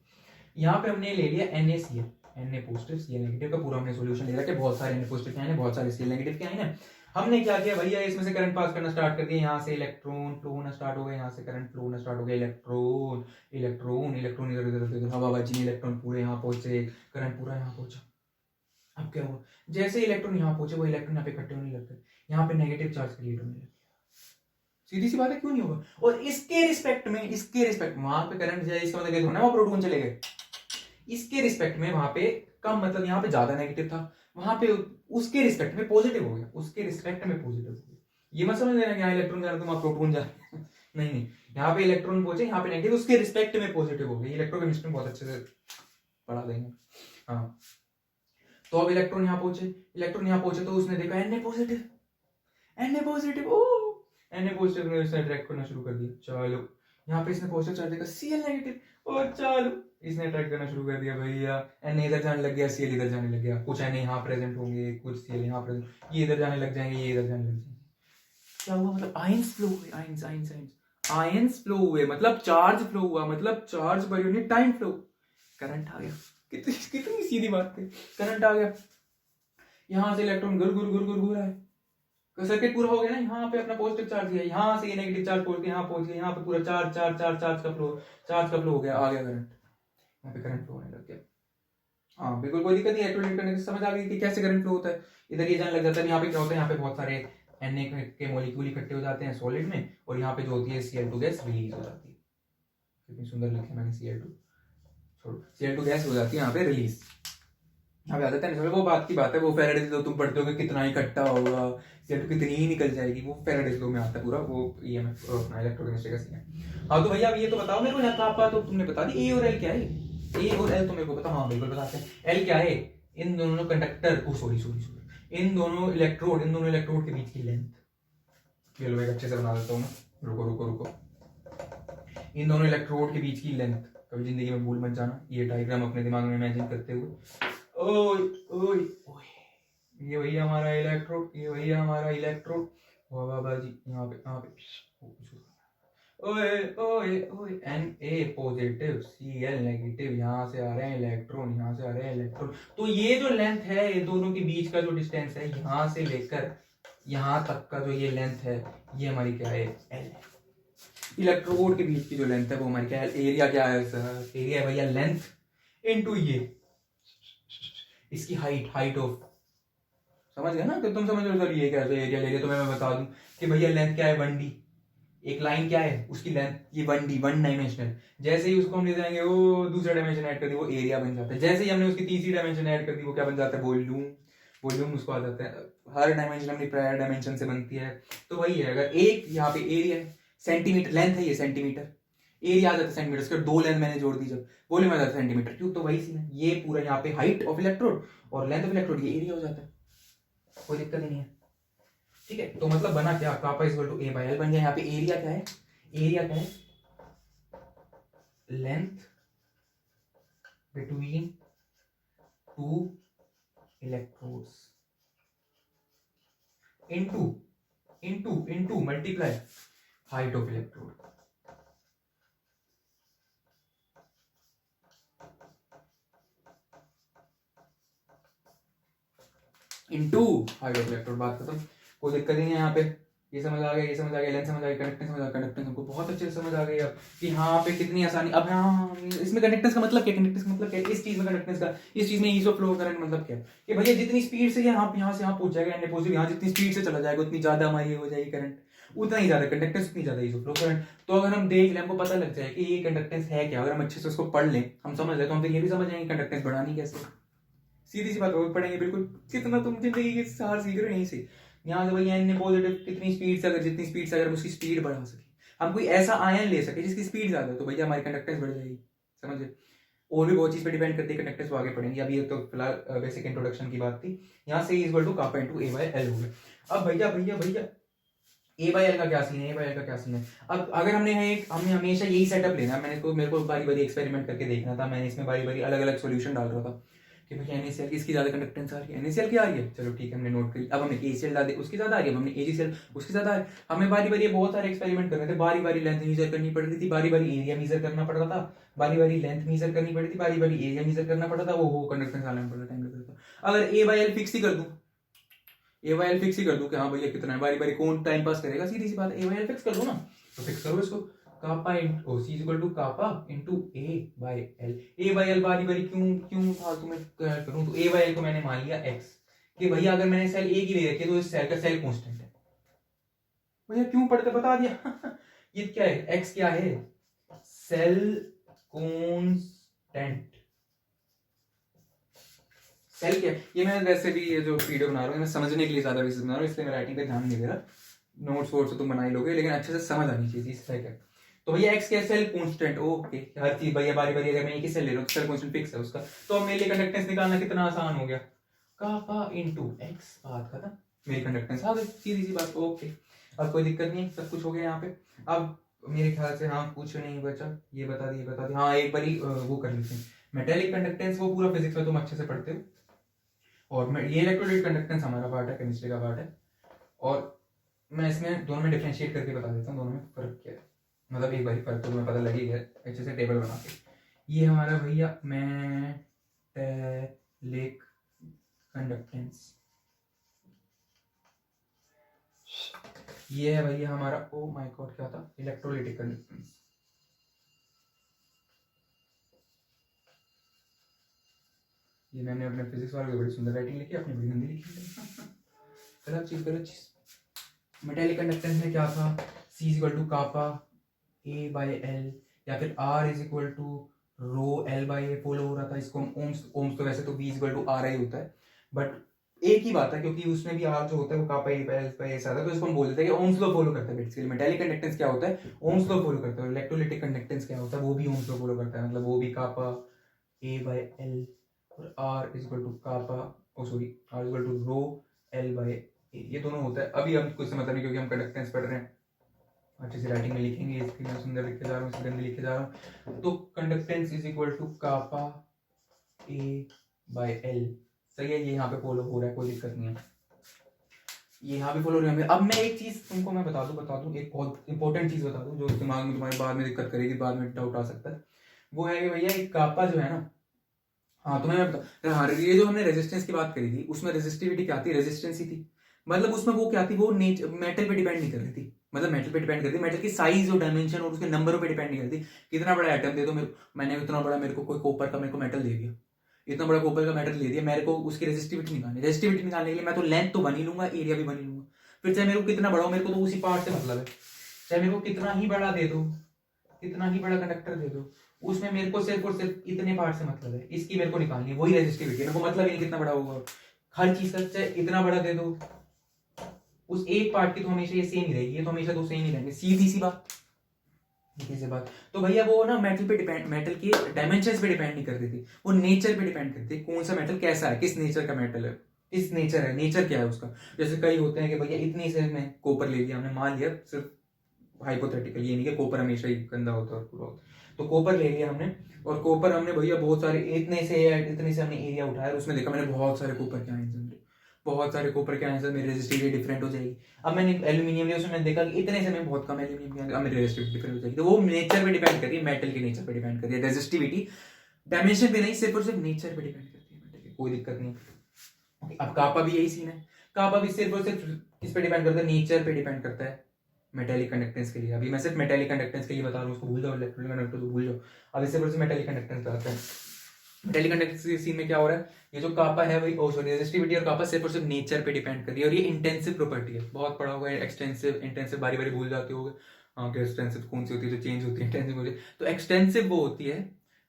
यहाँ पे हमने ले लिया NaCl, Na positive Cl negative का पूरा हमने सॉल्यूशन ले रखा है। बहुत सारे Na पॉजिटिव के आए हैं, बहुत सारे Cl नेगेटिव के आए हैं। हमने क्या किया भैया, इसमें से करंट पास करना स्टार्ट कर दिया, यहाँ से इलेक्ट्रॉन फ्लो होना स्टार्ट हो गया, यहाँ से करंट फ्लो होना स्टार्ट हो गया, इलेक्ट्रॉन इधर हवा बाजी, इलेक्ट्रॉन पूरे यहाँ पहुंचे, करंट पूरा यहाँ पहुंचा। अब क्या हुआ, जैसे इलेक्ट्रॉन यहाँ पहुंचे वो इलेक्ट्रॉन यहाँ पे इकट्ठे होने लग गए, यहाँ पे नेगेटिव चार्ज क्रिएट होने लग गया। सीधी सी बात है, क्यों नहीं होगा? और इसके रिस्पेक्ट में वहां पे करंट जाए, इसका मतलब थोड़ा ना वो प्रोटॉन चले गए, इसके रिस्पेक्ट में वहां पे कम, मतलब यहाँ पे ज्यादा नेगेटिव था, वहां पे उसके रिस्पेक्ट में पॉजिटिव हो गया, उसके रिस्पेक्ट में पॉजिटिव हो गया। ये मत समझ लेना कि यहाँ इलेक्ट्रॉन जा रहा है तो वहां प्रोटॉन जा रहा है नहीं, यहाँ पे इलेक्ट्रॉन पहुंचे, यहाँ पे नेगेटिव, उसके रिस्पेक्ट में पॉजिटिव हो गया। इलेक्ट्रोकेमिस्ट्री में बहुत अच्छे से पढ़ा देंगे। हाँ, तो अब इलेक्ट्रॉन यहाँ पहुंचे तो उसने देखा Na पॉजिटिव, Na पॉजिटिव ने इसने अट्रैक्ट करना शुरू कर दिया। चलो यहाँ पे इसने पॉजिटिव चार्ज देखा, Cl नेगेटिव, और चलो इसने अट्रैक्ट करना शुरू कर दिया भैया, Na इधर जाने लग गया, Cl इधर जाने लग गया, कुछ Na यहाँ प्रेजेंट होंगे, कुछ Cl यहाँ प्रेजेंट, ये इधर जाने लग जाएंगे, ये इधर जाने लग जाएंगे। क्या हुआ? मतलब आयंस फ्लो हुए, आयंस फ्लो हुए, मतलब चार्ज फ्लो हुआ, मतलब charge per unit time flow, current आ गया। कितनी सीधी बात है, करंट आ गया, यहाँ से इलेक्ट्रॉन गुर रहा है, तो सर्किट पूरा हो गया ना। यहाँ पे अपना पॉजिटिव चार्ज है, यहाँ से ये नेगेटिव चार्ज पहुंच गया, यहाँ पहुंच गया, यहाँ पे पूरा चार्ज का फ्लो हो गया, आ गया करंट, यहाँ पे करंट फ्लो होने लग गया। हाँ बिल्कुल, कोई दिक्कत नहीं, इलेक्ट्रोलाइट करने से समझ आ गई कि कैसे करंट फ्लो होता है। इधर ये जाने लग जाता है, यहाँ पे क्या होता है, यहाँ पे बहुत सारे Na के मॉलिक्यूल इकट्ठे हो जाते हैं सॉलिड में, और यहाँ पे जो होती है Cl2 गैस रिलीज हो जाती है। कितनी सुंदर लिखी मैंने, Cl2 गैस हो जाती है यहाँ पे रिलीज। यहाँ पे आ जाता है, वो बात की बात है, वो फेराडे लॉ तुम पढ़ते हो कि कितना इकट्ठा होगा, Cl2 कितनी ही निकल जाएगी, वो फेराडे लॉ में आता है पूरा, वो EMF अपना इलेक्ट्रोकेमिस्ट्री का सीन है। हाँ तो भैया अब ये तो बताओ मेरे को, यहाँ कापा तो तुमने बता दी, ए और एल क्या है? ए और एल तो मेरे को पता, हाँ बिल्कुल बताते हैं। एल क्या है? इन दोनों कंडक्टर, सॉरी इन दोनों इलेक्ट्रोड के बीच की लेंथ, चलो एक अच्छे से बना देता हूँ मैं, रुको। इन दोनों इलेक्ट्रोड के बीच की लेंथ, कभी जिंदगी में भूल मत जाना, ये डायग्राम अपने दिमाग में इमेजिन करते हुए। ओए ये भैया हमारा इलेक्ट्रोड, बाबा जी यहाँ पे ओए Na पॉजिटिव Cl नेगेटिव, यहाँ से आ रहे हैं इलेक्ट्रॉन, तो ये जो लेंथ है, ये दोनों के बीच का जो डिस्टेंस है, यहाँ से लेकर यहाँ तक का जो ये लेंथ है, ये हमारी क्या है? L। इलेक्ट्रोड के बीच की जो लेंथ है वो हमारी क्या है? एरिया क्या है सर? एरिया है भैया लेंथ इनटू ये इसकी हाइट ऑफ, समझ गए ना? तो तुम समझ लो सर ये कैसे एरिया ले रहे, तो मैं बता दूं कि भैया लेंथ क्या है 1D, एक लाइन क्या है उसकी लेंथ, ये 1D 1 डायमेंशनल, जैसे ही उसको हम ले जाएंगे वो दूसरा डायमेंशन ऐड कर दी वो एरिया बन जाता है, जैसे ही हमने उसकी तीसरी डायमेंशन ऐड कर दी वो क्या बन जाता है वॉल्यूम, वॉल्यूम उसको आ जाता है। हर डायमेंशन अपनी प्रायर डायमेंशन से बनती है। तो वही है, अगर एक यहाँ पे एरिया है सेंटीमीटर, लेंथ है ये सेंटीमीटर, एरिया आ जाता है सेंटीमीटर, उसके दो लेंथ मैंने जोड़ दी जब वॉल्यूम आ जाता है सेंटीमीटर क्यूब, तो वही सीन है, ये पूरा यहाँ पे हाइट ऑफ इलेक्ट्रोड और लेंथ ऑफ इलेक्ट्रोड, ये एरिया हो जाता है, कोई दिक्कत ही नहीं है। ठीक है, तो मतलब बना क्या, kappa is equal to A by L बन गया। यहाँ पे एरिया क्या है, एरिया क्या है, length between two electrodes into into into multiply height of electrode. Into height of electrode, बात खत्म, कोई दिक्कत ही नहीं है यहाँ पे। ये समझ आ गया, ये समझ आ गया, लेंथ समझ आ गई, कंडक्टेंस समझ आ गया, कंडक्टेंस हमको बहुत अच्छे से समझ आ गई अब कि यहाँ पे कितनी आसानी। अब यहाँ इसमें कंडक्टेंस का मतलब क्या, कंडक्टेंस का मतलब क्या है, इस चीज में कंडक्टेंस का, इस चीज में ईज ऑफ फ्लो करंट मतलब क्या है कि भैया जितनी स्पीड से यहाँ से यहाँ पहुंच जाएगा एंड पॉजिटिव, यहाँ जितनी स्पीड से चला जाएगा उतनी ज्यादा हमारी हो जाएगी करंट, उतना ही ज्यादा कंडक्टेंस, उतनी ज्यादा ईज ऑफ फ्लो करंट। तो अगर हम देख लें, हमको पता लग जाए कि ये कंडक्टेंस है क्या, अगर हम अच्छे से उसको पढ़ लें, हम समझ लें, तो हम तो ये भी समझ जाएंगे कंडक्टेंस बढ़ानी कैसे, सीधी सी बात पढ़ेंगे बिल्कुल। कितना तुम जिंदगी के सार सीख रहे हो यहीं से, यहाँ से भैया एन पॉजिटिव कितनी स्पीड से, अगर जितनी स्पीड से अगर उसकी स्पीड बढ़ा सके, हम कोई ऐसा आयन ले सके जिसकी स्पीड ज्यादा, तो भैया हमारी कंडक्टेंस बढ़ जाएगी, समझे। और भी बहुत चीज पे डिपेंड करती है कंडक्टेंस, वो आगे पढ़ेंगे, अभी ये तो फिलहाल बेसिक इंट्रोडक्शन की बात थी। यहाँ से equal to kappa into A by L हो गया। अब भैया भैया भैया ए बाय एल का क्या सीन है, ए बाय एल का क्या सीन है। अब अगर हमने हमेशा यही सेटअप लेना, मेरे को बारी बारी एक्सपेरिमेंट करके देखना था, मैंने इसमें बारी बारी अलग अलग सॉल्यूशन डाल रहा था कि भैया NaCl की इसकी ज्यादा कंडक्टेंस आ रही है, NaCl की आ रही है, चलो ठीक है हमने नोट करी। अब हमने ACl डाल दी, उसकी ज्यादा आ रही है, हमने AgCl उसकी ज्यादा आ रही है। हमें बारी बारी बहुत सारे एक्सपेरिमेंट करने थे, बारी बारी लेंथ मेजर करनी पड़ रही थी, बारी बारी एरिया मेजर करना पड़ता था, बारी बारी लेंथ मेजर करनी पड़ी थी, बारी बारी एरिया मेजर करना पड़ता था, वो कंडक्टेंस आने में बड़ा टाइम लगता था। अगर ए बाई एल फिक्स ही कर दूं, ए बाई एल फिक्स ही कर दूं कि हाँ भैया कितना है, बारी बारी कौन टाइम पास करेगा, सीधी सी बात, ए बाई एल फिक्स कर दो ना, तो फिक्स करो इसको, kappa into C equal to kappa into A by L. A by L बारी बारी क्यों क्यों फालतू में करूं, तो ए बाई एल को मैंने मान लिया एक्स, कि भैया अगर मैंने सेल ए की ले रखी है तो इस सेल का सेल कांस्टेंट है। भैया क्यों पढ़ते बता दिया ये क्या है, एक्स क्या है, सेल कांस्टेंट, सेल क्या है। ये मैं वैसे भी ये जो वीडियो बना रहा हूँ मैं समझने के लिए ज्यादा बेसिस बना रहा हूँ, इसलिए मैं राइटिंग पे ध्यान नहीं दे रहा, नोट्स वोट्स तो तुम बना ही लोगे, लेकिन अच्छे से समझ आनी चाहिए चीज क्या। तो भैया एक्स क्या, सेल कांस्टेंट, ओके, हर चीज भैया बारी बारी अगर मैं एक ही सेल ले रहा हूँ सेल कांस्टेंट फिक्स है उसका, तो अब मेरे लिए कंडक्टेंस निकालना कितना आसान हो गया, कापा इनटू एक्स, बात खत्म, मेरी कंडक्टेंस आ गई, सीधी सी बात, ओके। अब कोई दिक्कत नहीं, सब कुछ हो गया यहाँ पे। अब मेरे ख्याल से हाँ कुछ नहीं बचा, ये बता दी हाँ, एक बारी वो कर लेते हैं मेटेलिक कंडक्टेंस, वो पूरा फिजिक्स में तुम अच्छे से पढ़ते हो, और ये इलेक्ट्रोलाइट कंडक्टेंस हमारा पार्ट है, केमिस्ट्री का पार्ट है, और मैं इसमें दोनों में डिफरेंशिएट करके बता देता हूँ दोनों में फर्क क्या है, मतलब एक बार फर्क तो तुम्हें पता लगी है अच्छे से टेबल बना के। ये हमारा भैया मेटेलिक कंडक्टेंस, ये है भैया हमारा, ओ माय गॉड क्या था, इलेक्ट्रोलाइटिक कंडक्टेंस। ये मैंने अपने फिजिक्स वाले बड़ी सुंदर राइटिंग लिखी, अपनी बड़ी गंदी लिखी गलत चीज। मेटेलिक कंडक्टेंस में क्या था, C is equal to kappa A by L, या फिर R is equal to rho L by A follow हो रहा था, इसको हम ओम्स तो वैसे तो V is equal to R ही होता है, बट एक ही बात है क्योंकि उसमें भी R जो होता है वो कापा ए बाई एल बाई ऐसा था, तो इसको हम बोल देते हैं कि ओम्स लॉ फॉलो करता है। बेसिकली मेटेलिक कंडक्टेंस क्या होता है, ओम्स लॉ फॉलो करता है। इलेक्ट्रोलाइटिक कंडक्टेंस क्या होता है, वो भी ओम्स लॉ फॉलो करता है, मतलब वो भी कापा ए बाई एल और R is equal to kappa, oh sorry R is equal to rho L by, ये दोनों होता है। अभी हम कुछ समझ नहीं क्योंकि हम कंडक्टेंस पढ़ रहे हैं, अच्छे से राइटिंग में लिखेंगे, इसकी मैं सुंदर लिख के जा रहा हूँ, गंदी लिख के जा रहा हूँ। तो conductance is equal to kappa A by L, सही है, ये यहाँ पे फॉलो हो रहा है, कोई दिक्कत नहीं है, ये यहाँ पे फॉलो हो रहा है। अब मैं एक चीज तुमको मैं बता दूं एक बहुत इंपॉर्टेंट चीज बता दूं जो दिमाग में तुम्हारे बाद में दिक्कत करेगी, बाद में डाउट आ सकता है। वो है कि भैया एक कापा जो है ना, हाँ तुम्हें मैं बता, हाँ ये जो हमने रेजिस्टेंस की बात करी थी उसमें रेजिस्टिविटी क्या थी, रेजिस्टेंस ही थी, मतलब उसमें वो क्या थी, वो मेटल पे डिपेंड नहीं कर रही थी, मतलब मेटल पे डिपेंड करती, मेटल की साइज और डायमेंशन और उसके नंबरों पे डिपेंड नहीं करती। कितना बड़ा एटम दे दो मैंने इतना बड़ा, मेरे को कोई कॉपर का मेरे को मेटल दे दिया, इतना बड़ा कॉपर का मेटल दे दिया, मेरे को उसकी रेजिस्टिविटी निकालने के लिए मैं तो लेंथ तो बन ही लूंगा, एरिया भी बन ही लूंगा, फिर चाहे मेरे को कितना बड़ा हो, मेरे को तो उसी पार्ट से मतलब है, चाहे मेरे को कितना ही बड़ा दे दो, कितना ही बड़ा कंडक्टर दे दो, उसमें मेरे को सिर्फ और सिर्फ इतने पार्ट से मतलब है, इसकी मेरे को निकालनी है, वही रेजिस्टिविटी है। मेरे को मतलब ही नहीं कितना बड़ा होगा, हर चीज का चाहे इतना बड़ा दे दो, उस एक पार्ट की तो हमेशा ये सेम ही रहेगी, ये तो हमेशा दो सेम ही रहेंगे, सीधी सी बात, सीधी सी बात। तो भैया वो ना मेटल पे डिपेंड, मेटल के डायमेंशंस पे डिपेंड नहीं करती थी, वो नेचर पे डिपेंड करती है, कौन सा मेटल कैसा है, किस नेचर का मेटल है, किस नेचर है, नेचर क्या है उसका। जैसे कई होते हैं कि भैया इतनी से में कॉपर ले लिया हमने, मान लिया सिर्फ हाइपोथेटिकल, ये नहीं कि कॉपर हमेशा ही गंदा होता है पूरा, तो कॉपर ले लिया हमने, और कॉपर हमने भैया बहुत सारे इतने से हमने एरिया उठाया, उसमें देखा मैंने बहुत सारे कॉपर के आयंस, बहुत सारे कॉपर के आयंस, मेरी रेजिस्टिविटी डिफरेंट हो जाएगी। अब मैंने एल्यूमिनियम लिया, उसमें मैंने देखा कि इतने से में बहुत कम एल्यूमिनियम के, अब मेरी रेजिस्टिविटी डिफरेंट हो जाएगी। तो वो नेचर पे डिपेंड कर रही है, मेटल के नेचर पे डिपेंड कर रही है, रेजिस्टिविटी डायमेंशन पे नहीं, सिर्फ और सिर्फ नेचर पे डिपेंड करती है मेटल की, कोई दिक्कत नहीं। अब कापा भी यही सीन है, कापा भी सिर्फ और सिर्फ किस पे डिपेंड करता है, नेचर पे डिपेंड करता है मेटेलिक कंडक्टेंस के लिए। अभी मैं सिर्फ मेटेलिक कंडक्टेंस के लिए बता रहा हूँ, उसको भूल जाओ, इलेक्ट्रोनिक कंडक्टर को भूल जाओ, अब इससे सिर्फ मेटेलिक कंडक्टेंस पे आते हैं। मेटेलिक कंडक्टेंस के सीन में क्या हो रहा है, ये जो कापा है भाई, ओ सॉरी, रेजिस्टिविटी और कापा सिर्फ और सिर्फ नेचर पे डिपेंड कर रही है, और ये इंटेंसिव प्रॉपर्टी है, बहुत पढ़ा होगा एक्सटेंसिव, इंटेंसिव बारी बारी भूल जाते होगे, हाँ कि एक्सटेंसिव कौन सी होती है जो चेंज होती है, इंटेंसिव होती है। तो एक्सटेंसिव वो होती है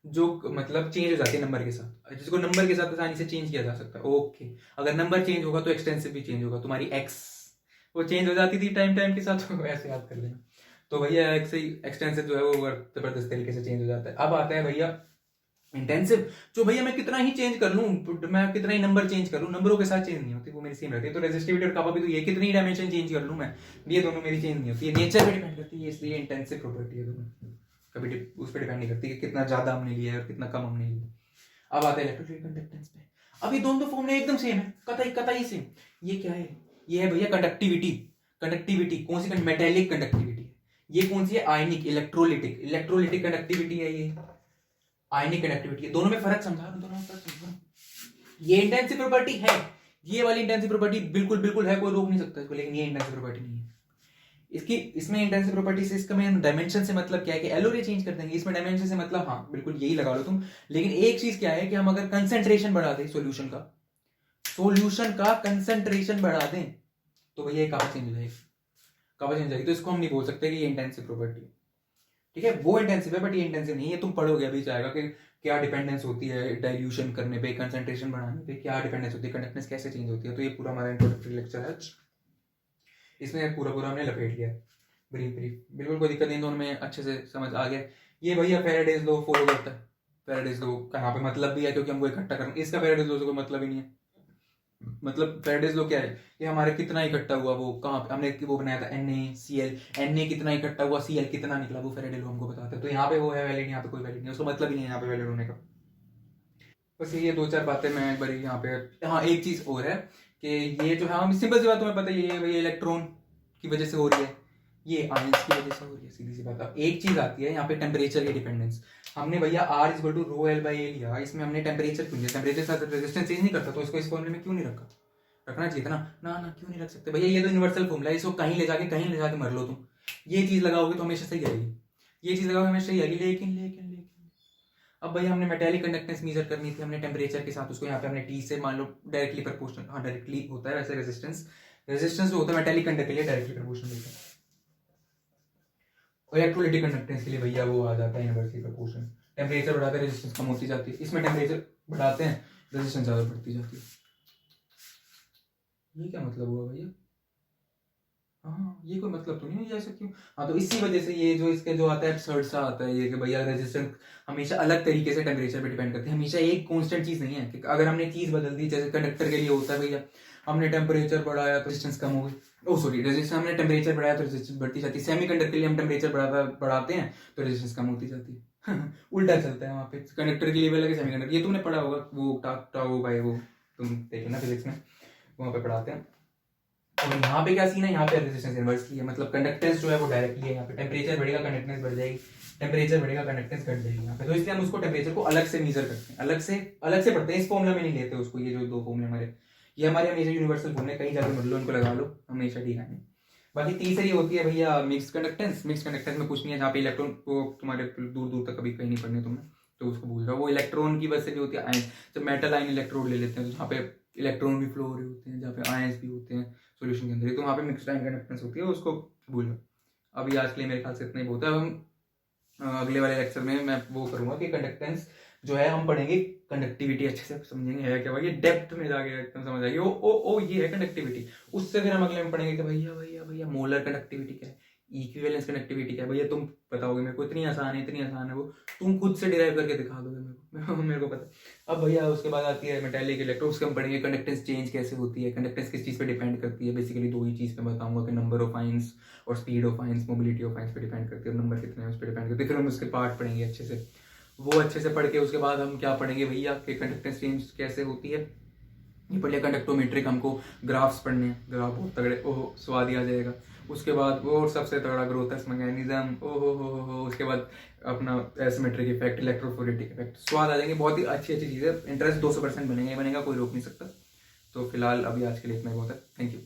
जो मतलब चेंज हो जाती है नंबर के साथ, जिसको नंबर के साथ आसानी से चेंज किया जा सकता है। ओके, अगर नंबर चेंज होगा तो एक्सटेंसिव भी चेंज होगा, तुम्हारी एक्स वो चेंज हो जाती थी टाइम टाइम के साथ, तो ऐसे याद कर लेना। तो भैया एक्स एक्सटेंसिव जो है वो जबरदस्त तरीके से चेंज हो जाता है। अब आता है भैया इंटेंसिव, जो भैया मैं कितना ही चेंज कर लूं, मैं कितना ही नंबर चेंज कर लूं, नंबरों के साथ चेंज नहीं होती, वो मेरी सेम रहती है। तो रेजिस्टिविटी और कापा भी तो ये कितनी ही डायमेंशन चेंज कर लूं मैं, ये दोनों मेरी चेंज नहीं होती, ये नेचर पे डिपेंड करती है, इसलिए इंटेंसिव प्रॉपर्टी है दोनों, कभी उस पर डिपेंड नहीं करती कि कितना ज्यादा हमने लिया है और कितना कम हमने लिया। अब आता है इलेक्ट्रोस्टैटिक कंडक्टेंस पे। अब ये दोनों फॉर्मूले एकदम सेम है, कतई कतई सेम। ये क्या है, ये है भैया कंडक्टिविटी। कंडक्टिविटी कौन सी, मेटेलिक कंडक्टिविटी है। ये कौन सी है, आयनिक, इलेक्ट्रोलिटिक, इलेक्ट्रोलिटिक कंडक्टिविटी है ये, आयनिक कंडक्टिविटी है। दोनों में फर्क समझा, दोनों में फर्क समझा। ये इंटेंसिव प्रॉपर्टी है, ये वाली इंटेंसिव प्रॉपर्टी बिल्कुल बिल्कुल है, कोई रोक नहीं सकता इसको, लेकिन ये इंटेंसिव प्रॉपर्टी नहीं है इसकी। इसमें इंटेंसिव प्रॉपर्टी से इसका मैं डायमेंशन से मतलब क्या है कि एलोरे चेंज कर देंगे, इसमें डायमेंशन से मतलब हाँ बिल्कुल यही लगा लो तुम। लेकिन एक चीज क्या है कि हम अगर कंसेंट्रेशन बढ़ा दें सॉल्यूशन का कंसेंट्रेशन बढ़ा दें, तो भैया कहाँ चेंज हो जाएगी, कहाँ चेंज हो जाएगी। तो इसको हम नहीं बोल सकते कि ये इंटेंसिव प्रॉपर्टी है, ठीक है, वो इंटेंसिव है बट ये इंटेंसिव नहीं है। तुम पढ़ोगे अभी जाएगा कि क्या डिपेंडेंस होती है डाइल्यूशन करने पे, कंसेंट्रेशन बढ़ाने पे, क्या डिपेंडेंस होती है, कंडक्टेंस कैसे चेंज होती है। तो ये पूरा हमारा इंट्रोडक्टरी लेक्चर है, इसमें पूरा पूरा हमने लपेट लिया ब्रीफ ब्रीफ, बिल्कुल कोई दिक्कत नहीं, दोनों में अच्छे से समझ आ गया। ये भैया फेराडेज लॉ फॉलो करता है, फेराडेज लॉ का यहाँ पे मतलब भी है क्योंकि हमको इकट्ठा करना, इसका फेराडेज लॉ से कोई मतलब ही नहीं है। मतलब फेराडेज लॉ क्या है कि हमारे कितना इकट्ठा हुआ, वो कहाँ पे हमने वो बनाया था NaCl, Na कितना इकट्ठा हुआ, Cl कितना निकला, वो फेराडेज लॉ हमको बताता है। तो यहाँ पे वो है वैलिड, यहाँ पे कोई वैलिड नहीं, उसको मतलब ही नहीं है यहाँ पे वैलिड होने का। बस ये दो चार बातें मैं बड़ी यहाँ पे। हाँ एक चीज और है कि ये जो है, हम सिंपल सी बात तुम्हें पता ही है, ये इलेक्ट्रॉन की वजह से हो रही है, ये आयंस की वजह से हो रही है, सीधी सी बात। अब एक चीज आती है यहाँ पे टेम्परेचर की डिपेंडेंस। हमने भैया R = ρL/A लिया, इसमें हमने टेम्परेचर क्यों लिया, टेम्परेचर साथ रेजिस्टेंस चेंज नहीं करता, तो इसको इस फॉर्मूले में क्यों नहीं रखा, रखना चाहिए था ना, ना ना क्यों नहीं रख सकते भैया, ये तो यूनिवर्सल फॉर्मूला है, इसको कहीं ले जाके मर लो तुम, ये चीज लगाओगे तो हमेशा सही आएगी, ये चीज लगाओगे हमेशा सही आएगी। लेकिन लेकिन लेकिन अब भैया हमने मेटेलिक कंडक्टेंस मेजर करनी थी, हमने टेम्परेचर के साथ उसको यहाँ पे हमने T से मान लो डायरेक्टली प्रोपोर्शनल, हाँ डायरेक्टली होता है वैसे, रेजिस्टेंस जो होता है मेटेलिक कंडक्टर के लिए डायरेक्टली प्रोपोर्शनल होता है, और इलेक्ट्रोलाइटिक कंडक्टेंस के लिए भैया वो आ जाता है इनवर्सली प्रोपोर्शनल। टेम्परेचर बढ़ाते हैं रेजिस्टेंस कम होती जाती है, इसमें टेम्परेचर बढ़ाते हैं रेजिस्टेंस ज्यादा बढ़ती जाती है। ये क्या मतलब हुआ भैया, हाँ ये कोई मतलब तो नहीं है ऐसा क्यों। हाँ तो इसी वजह से ये जो इसके जो आता है absurd सा आता है ये कि भैया रेजिस्टेंस हमेशा अलग तरीके से टेम्परेचर पे डिपेंड करते हैं, हमेशा एक कांस्टेंट चीज नहीं है कि अगर हमने चीज बदल दी, जैसे कंडक्टर के लिए होता है भैया, हमने टेम्परेचर बढ़ाया तो रेजिस्टेंस कम हो गई, ओ सॉरी रेजिस्टेंस, हमने टेम्परेचर बढ़ाया तो रेजिस्टेंस बढ़ती जाती है। सेमी कंडक्टर के लिए हम टेम्परेचर बढ़ाते हैं तो रेजिस्टेंस कम होती जाती है उल्टा चलता है वहाँ पे, कंडक्टर के लिए भी अलग है, सेमी कंडक्टर, ये तुमने पढ़ा होगा वो टाउ बाय वो तुम देखो ना फिजिक्स में, वहाँ पे पढ़ाते हैं। और यहाँ पे क्या सीन है, यहाँ पे रेजिस्टेंस इनवर्सली है, मतलब कंडक्टेंस जो है वो डायरेक्टली है, यहाँ पे टेम्परेचर बढ़ेगा कंडक्टेंस बढ़ जाएगी, टेम्परेचर बढ़ेगा कंडक्टेंस घट जाएगी यहाँ पे। तो इसलिए हम उसको टेम्परेचर को अलग से मेजर करते हैं, अलग से पढ़ते हैं, इस फॉर्मूला में नहीं लेते उसको। ये जो दो फॉर्मूले हमारे, ये हमारे हमेशा यूनिवर्सल फॉर्मूले, कहीं जाकर मतलब उनको लगा लो हमेशा ठीक है। बाकी तीसरी होती है भैया मिक्स कंडक्टेंस। मिक्स कंडक्टेंस में कुछ नहीं है, जहाँ पे इलेक्ट्रॉन को तुम्हारे दूर दूर तक कभी कहीं नहीं पढ़ने तुम्हें, तो उसको भूल जाओ। वो इलेक्ट्रॉन की वजह से भी होती है आयंस, जब मेटल आयन इलेक्ट्रोड ले लेते हैं तो जहाँ पे इलेक्ट्रॉन भी फ्लो हो रहे होते हैं, जहाँ पे आयंस भी होते हैं सॉल्यूशन के अंदर, तो वहाँ पे मिक्स्ड आयन कंडक्टेंस होती है, उसको भूल जाओ। अभी आज के लिए मेरे ख्याल से इतना ही बहुत है। अब हम अगले वाले लेक्चर में मैं वो करूंगा कि कंडक्टेंस जो है हम पढ़ेंगे, कंडक्टिविटी अच्छे से समझेंगे है क्या भाई, ये डेप्थ में जाके एकदम समझ आएगी। ओ ये है कंडक्टिविटी। उससे फिर हम अगले में पढ़ेंगे कि भैया भैया भैया मोलर कंडक्टिविटी क्या है, इक्विवेलेंस कंडक्टिविटी क्या है। भैया तुम बताओगे मेरे को, इतनी आसान है वो, तुम खुद से डिराइव करके दिखा दोगे मेरे को मेरे को पता है। अब भैया उसके बाद आती है मेटालिक इलेक्ट्रो, उसके हम पढ़ेंगे कंडक्टेंस चेंज कैसे होती है, कंडक्टेंस किस चीज़ पे डिपेंड करती है। बेसिकली दो ही चीज़ पे बताऊंगा कि नंबर ऑफ आइंस और speed of ions, mobility of ions पे डिपेंड करती है, नंबर कितने हैं उस पर डिपेंड करती है। फिर हम उसके पार्ट पढ़ेंगे अच्छे से, वो अच्छे से पढ़ के उसके बाद हम क्या पढ़ेंगे भैया कि कंडक्टेंस चेंज कैसे होती है। ये पढ़ लिया कंडक्टोमेट्रिक, हमको ग्राफ्स पढ़ने हैं, ग्राफ बहुत तगड़े, ओह स्वाद ही आ जाएगा। उसके बाद वो सबसे तगड़ा ग्रोथस मैकेनिज्म, ओहो उसके बाद अपना एसिमेट्रिक इफेक्ट, इलेक्ट्रोफोरेटिक इफेक्ट, स्वाद आ जाएंगे। बहुत ही अच्छी अच्छी चीज़ें, इंटरेस्ट 200% बनेगा, कोई रोक नहीं सकता। तो फिलहाल अभी आज के लिए इतना ही बहुत है। Thank you.